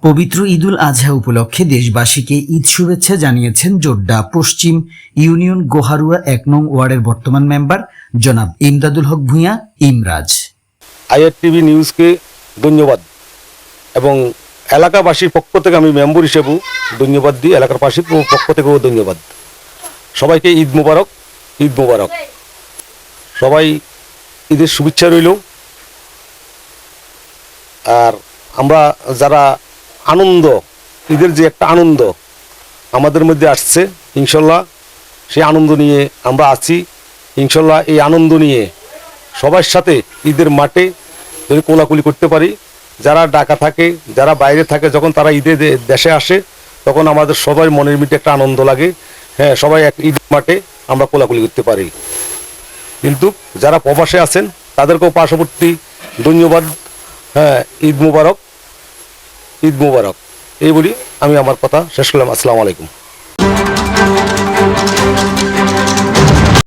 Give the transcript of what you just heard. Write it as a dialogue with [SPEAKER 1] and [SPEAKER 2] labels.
[SPEAKER 1] পবিত্র ঈদুল আজহা উপলক্ষে দেশবাসীকে ঈদ শুভেচ্ছা জানিয়েছেন জোড্ডা পশ্চিম ইউনিয়ন গোহারুয়া ১ নং ওয়ার্ডের বর্তমান মেম্বার জনাব ইমদাদুল হক ভূঁইয়া ইমরাজ।
[SPEAKER 2] IRTV নিউজকে ধন্যবাদ এবং এলাকাবাসীর পক্ষ থেকে আমি মেম্বার হিসেবেও ধন্যবাদ দিই, এলাকার বাসীর পক্ষ থেকেও ধন্যবাদ। সবাইকে ঈদ মোবারক, ঈদ মোবারক। সবাই ঈদের শুভেচ্ছা রইল। আর আমরা যারা আনন্দ, ঈদের যে একটা আনন্দ আমাদের মধ্যে আসছে, ইনশাল্লাহ সেই আনন্দ নিয়ে আমরা আছি। ইনশাল্লাহ এই আনন্দ নিয়ে সবার সাথে ঈদের মাঠে যদি কোলাকুলি করতে পারি, যারা ঢাকা থাকে, যারা বাইরে থাকে, যখন তারা ঈদে দেশে আসে তখন আমাদের সবাই মনের মধ্যে একটা আনন্দ লাগে। হ্যাঁ, সবাই এক ঈদের মাঠে আমরা কোলাকুলি করতে পারি। কিন্তু যারা প্রবাসে আছেন তাদেরকেও পার্শ্ববর্তী ধন্যবাদ। হ্যাঁ, ঈদ মুবারক, ঈদ মুবারক এই বলি আমি আমার কথা শেষ করলাম। আসসালামু আলাইকুম।